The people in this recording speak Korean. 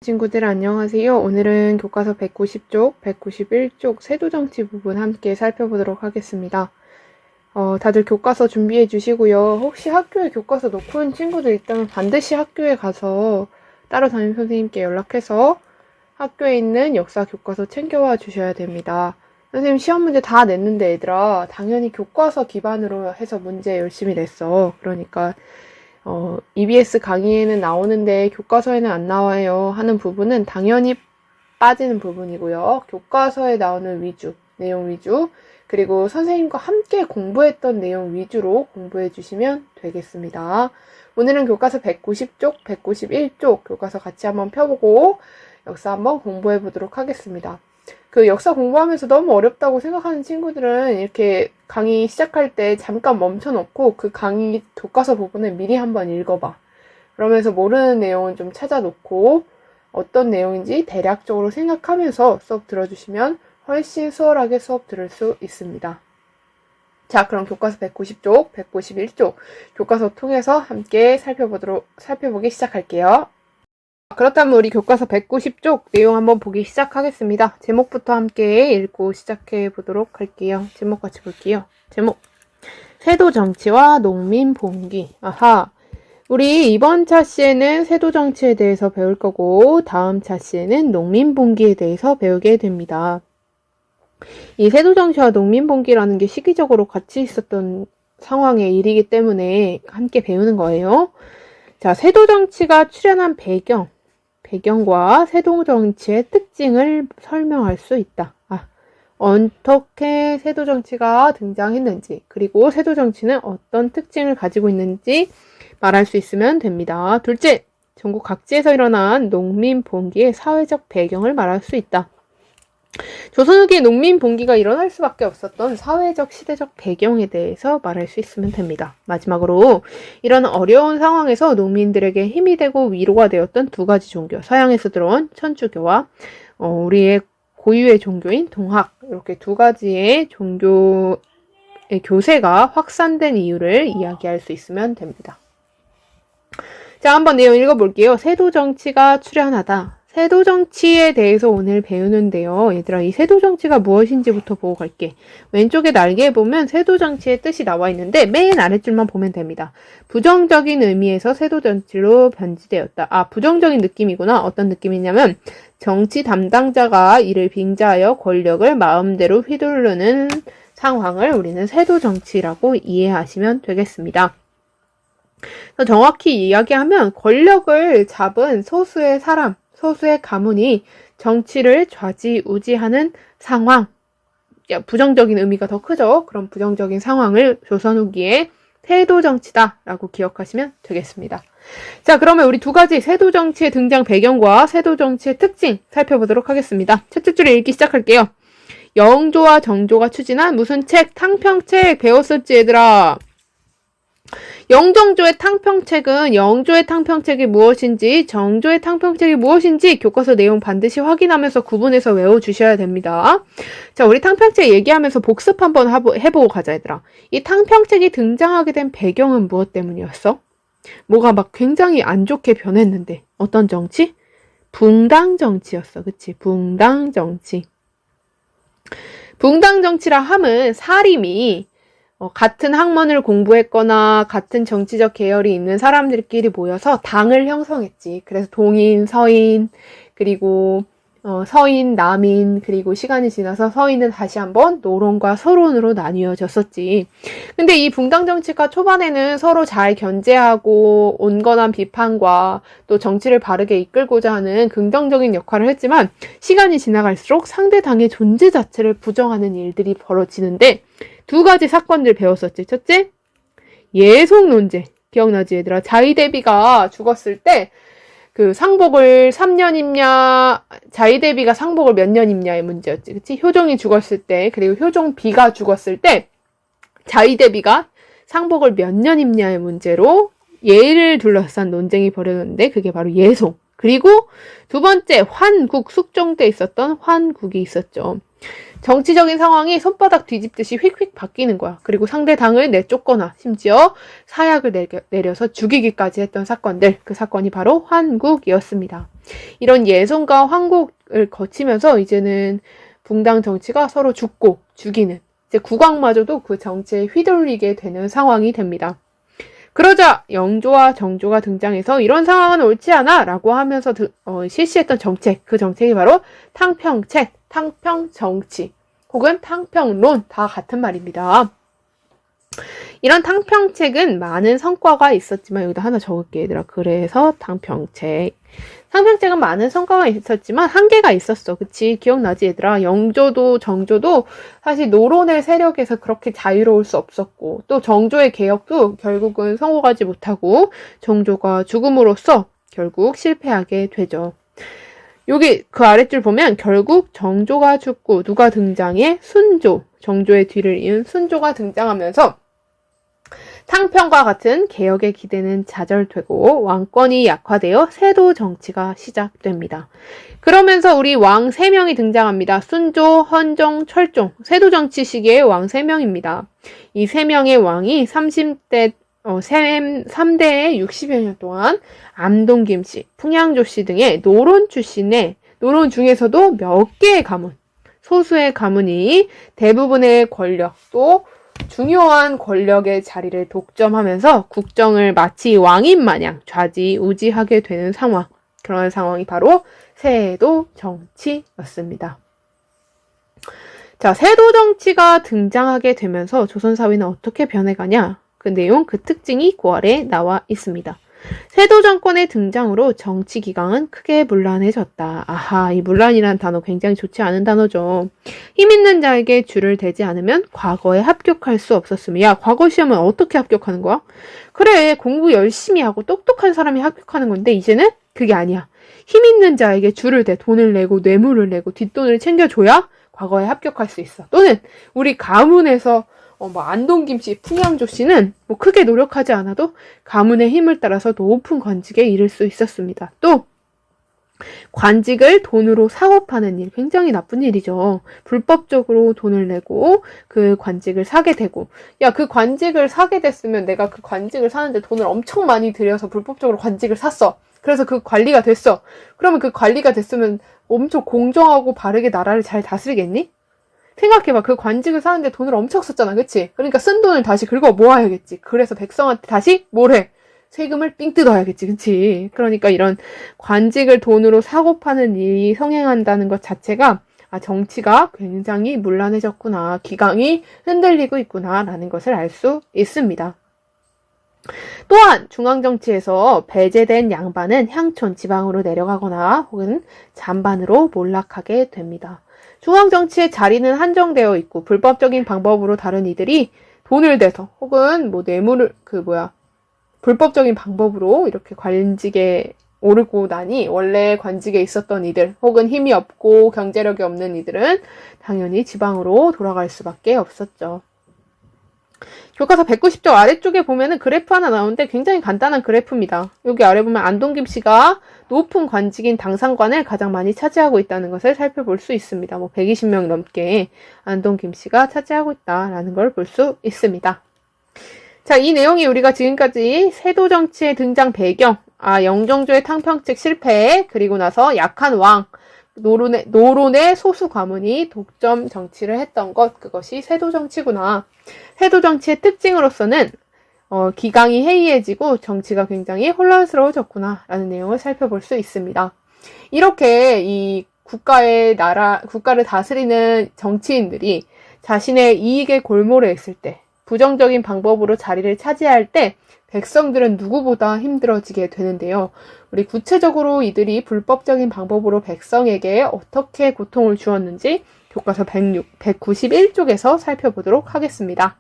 친구들 안녕하세요. 오늘은 교과서 190쪽, 191쪽 세도정치 부분 함께 살펴보도록 하겠습니다. 다들 교과서 준비해 주시고요. 혹시 학교에 교과서 놓고 온 친구들 있다면 반드시 학교에 가서 따로 담임 선생님께 연락해서 학교에 있는 역사 교과서 챙겨와 주셔야 됩니다. 선생님 시험 문제 다 냈는데 얘들아 당연히 교과서 기반으로 해서 문제 열심히 냈어. 그러니까 EBS 강의에는 나오는데 교과서에는 안 나와요 하는 부분은 당연히 빠지는 부분이고요. 교과서에 나오는 위주, 내용 위주, 그리고 선생님과 함께 공부했던 내용 위주로 공부해 주시면 되겠습니다. 오늘은 교과서 190쪽, 191쪽 교과서 같이 한번 펴보고 역사 한번 공부해 보도록 하겠습니다. 그 역사 공부하면서 너무 어렵다고 생각하는 친구들은 이렇게 강의 시작할 때 잠깐 멈춰놓고 그 강의 교과서 부분을 미리 한번 읽어봐. 그러면서 모르는 내용은 좀 찾아놓고 어떤 내용인지 대략적으로 생각하면서 수업 들어주시면 훨씬 수월하게 수업 들을 수 있습니다. 자, 그럼 교과서 190쪽, 191쪽 교과서 통해서 함께 살펴보기 시작할게요. 그렇다면 우리 교과서 190쪽 내용 한번 보기 시작하겠습니다. 제목부터 함께 읽고 시작해 보도록 할게요. 제목 같이 볼게요. 제목 세도정치와 농민봉기. 아하, 우리 이번 차시에는 세도정치에 대해서 배울 거고 다음 차시에는 농민봉기에 대해서 배우게 됩니다. 이 세도정치와 농민봉기라는 게 시기적으로 같이 있었던 상황의 일이기 때문에 함께 배우는 거예요. 자, 세도정치가 출현한 배경과 세도정치의 특징을 설명할 수 있다. 어떻게 세도정치가 등장했는지, 그리고 세도정치는 어떤 특징을 가지고 있는지 말할 수 있으면 됩니다. 둘째, 전국 각지에서 일어난 농민봉기의 사회적 배경을 말할 수 있다. 조선 후기에 농민봉기가 일어날 수밖에 없었던 사회적, 시대적 배경에 대해서 말할 수 있으면 됩니다. 마지막으로 이런 어려운 상황에서 농민들에게 힘이 되고 위로가 되었던 두 가지 종교, 서양에서 들어온 천주교와 우리의 고유의 종교인 동학, 이렇게 두 가지의 종교의 교세가 확산된 이유를 이야기할 수 있으면 됩니다. 자, 한번 내용 읽어볼게요. 세도정치가 출현하다. 세도정치에 대해서 오늘 배우는데요. 얘들아, 이 세도정치가 무엇인지부터 보고 갈게. 왼쪽에 날개에 보면 세도정치의 뜻이 나와 있는데 맨 아랫줄만 보면 됩니다. 부정적인 의미에서 세도정치로 변질되었다. 부정적인 느낌이구나. 어떤 느낌이냐면 정치 담당자가 이를 빙자하여 권력을 마음대로 휘두르는 상황을 우리는 세도정치라고 이해하시면 되겠습니다. 정확히 이야기하면 권력을 잡은 소수의 사람, 소수의 가문이 정치를 좌지우지하는 상황, 부정적인 의미가 더 크죠. 그런 부정적인 상황을 조선 후기에 세도정치다라고 기억하시면 되겠습니다. 자, 그러면 우리 두 가지 세도정치의 등장 배경과 세도정치의 특징 살펴보도록 하겠습니다. 첫째 줄에 읽기 시작할게요. 영조와 정조가 추진한 무슨 책? 탕평책 배웠었지 얘들아. 영정조의 탕평책은 영조의 탕평책이 무엇인지 정조의 탕평책이 무엇인지 교과서 내용 반드시 확인하면서 구분해서 외워주셔야 됩니다. 자, 우리 탕평책 얘기하면서 복습 한번 해보고 가자 얘들아. 이 탕평책이 등장하게 된 배경은 무엇 때문이었어? 뭐가 막 굉장히 안 좋게 변했는데 어떤 정치? 붕당정치였어. 그치? 붕당정치. 붕당정치라 함은 사림이 같은 학문을 공부했거나 같은 정치적 계열이 있는 사람들끼리 모여서 당을 형성했지. 그래서 동인, 서인, 그리고 서인, 남인, 그리고 시간이 지나서 서인은 다시 한번 노론과 서론으로 나뉘어졌었지. 근데 이 붕당 정치가 초반에는 서로 잘 견제하고 온건한 비판과 또 정치를 바르게 이끌고자 하는 긍정적인 역할을 했지만 시간이 지나갈수록 상대 당의 존재 자체를 부정하는 일들이 벌어지는데 두 가지 사건들 배웠었지. 첫째, 예속 논제. 기억나지 얘들아? 자의대비가 죽었을 때 그 상복을 3년 입냐, 자의대비가 상복을 몇 년 입냐의 문제였지. 그치? 효종이 죽었을 때, 그리고 효종비가 죽었을 때 자의대비가 상복을 몇 년 입냐의 문제로 예를 둘러싼 논쟁이 벌어졌는데 그게 바로 예속. 그리고 두 번째, 환국, 숙종 때 있었던 환국이 있었죠. 정치적인 상황이 손바닥 뒤집듯이 휙휙 바뀌는 거야. 그리고 상대 당을 내쫓거나 심지어 사약을 내려서 죽이기까지 했던 사건들, 그 사건이 바로 환국이었습니다. 이런 예선과 환국을 거치면서 이제는 붕당 정치가 서로 죽고 죽이는, 이제 국왕마저도 그 정치에 휘둘리게 되는 상황이 됩니다. 그러자 영조와 정조가 등장해서 이런 상황은 옳지 않아 라고 하면서 실시했던 정책, 그 정책이 바로 탕평책, 탕평정치 혹은 탕평론, 다 같은 말입니다. 이런 탕평책은 많은 성과가 있었지만, 여기다 하나 적을게 얘들아. 그래서 탕평책은 많은 성과가 있었지만 한계가 있었어. 그치? 기억나지 얘들아? 영조도 정조도 사실 노론의 세력에서 그렇게 자유로울 수 없었고, 또 정조의 개혁도 결국은 성공하지 못하고 정조가 죽음으로써 결국 실패하게 되죠. 여기 그 아랫줄 보면 결국 정조가 죽고 누가 등장해? 순조, 정조의 뒤를 이은 순조가 등장하면서 탕평과 같은 개혁의 기대는 좌절되고 왕권이 약화되어 세도 정치가 시작됩니다. 그러면서 우리 왕 3명이 등장합니다. 순조, 헌종, 철종, 세도 정치 시기의 왕 3명입니다. 이 3명의 왕이 3대의 60여 년 동안 암동 김씨, 풍양조씨 등의 노론 출신의, 노론 중에서도 몇 개의 가문, 소수의 가문이 대부분의 권력, 또 중요한 권력의 자리를 독점하면서 국정을 마치 왕인 마냥 좌지우지하게 되는 상황, 그런 상황이 바로 세도 정치였습니다. 자, 세도 정치가 등장하게 되면서 조선 사회는 어떻게 변해가냐? 그 내용, 그 특징이 9월에 나와 있습니다. 세도 정권의 등장으로 정치 기강은 크게 문란해졌다. 아하, 이 문란이라는 단어 굉장히 좋지 않은 단어죠. 힘 있는 자에게 줄을 대지 않으면 과거에 합격할 수 없었으며, 야, 과거 시험은 어떻게 합격하는 거야? 그래, 공부 열심히 하고 똑똑한 사람이 합격하는 건데 이제는 그게 아니야. 힘 있는 자에게 줄을 대, 돈을 내고 뇌물을 내고 뒷돈을 챙겨줘야 과거에 합격할 수 있어. 또는 우리 가문에서 안동김씨, 풍양조씨는 크게 노력하지 않아도 가문의 힘을 따라서 높은 관직에 이를 수 있었습니다. 또 관직을 돈으로 사고 파는 일, 굉장히 나쁜 일이죠. 불법적으로 돈을 내고 그 관직을 사게 되고, 야, 그 관직을 사게 됐으면 내가 그 관직을 사는데 돈을 엄청 많이 들여서 불법적으로 관직을 샀어. 그래서 그 관리가 됐어. 그러면 그 관리가 됐으면 엄청 공정하고 바르게 나라를 잘 다스리겠니? 생각해봐. 그 관직을 사는데 돈을 엄청 썼잖아. 그치? 그러니까 쓴 돈을 다시 긁어 모아야겠지. 그래서 백성한테 다시 뭘 해? 세금을 삥 뜯어야겠지. 그치? 그러니까 이런 관직을 돈으로 사고 파는 일이 성행한다는 것 자체가, 아, 정치가 굉장히 문란해졌구나. 기강이 흔들리고 있구나. 라는 것을 알 수 있습니다. 또한 중앙정치에서 배제된 양반은 향촌 지방으로 내려가거나 혹은 잔반으로 몰락하게 됩니다. 중앙정치의 자리는 한정되어 있고 불법적인 방법으로 다른 이들이 돈을 대서 혹은 뇌물을 불법적인 방법으로 이렇게 관직에 오르고 나니 원래 관직에 있었던 이들 혹은 힘이 없고 경제력이 없는 이들은 당연히 지방으로 돌아갈 수밖에 없었죠. 교과서 190쪽 아래쪽에 보면은 그래프 하나 나오는데 굉장히 간단한 그래프입니다. 여기 아래 보면 안동김 씨가 높은 관직인 당상관을 가장 많이 차지하고 있다는 것을 살펴볼 수 있습니다. 120명 넘게 안동김 씨가 차지하고 있다라는 걸 볼 수 있습니다. 자, 이 내용이 우리가 지금까지 세도 정치의 등장 배경, 영정조의 탕평책 실패, 그리고 나서 약한 왕, 노론의 소수 가문이 독점 정치를 했던 것, 그것이 세도 정치구나. 세도 정치의 특징으로서는 기강이 해이해지고 정치가 굉장히 혼란스러워졌구나 라는 내용을 살펴볼 수 있습니다. 이렇게 이 국가를 다스리는 정치인들이 자신의 이익에 골몰해 있을 때, 부정적인 방법으로 자리를 차지할 때 백성들은 누구보다 힘들어지게 되는데요. 우리 구체적으로 이들이 불법적인 방법으로 백성에게 어떻게 고통을 주었는지 교과서 191쪽에서 살펴보도록 하겠습니다.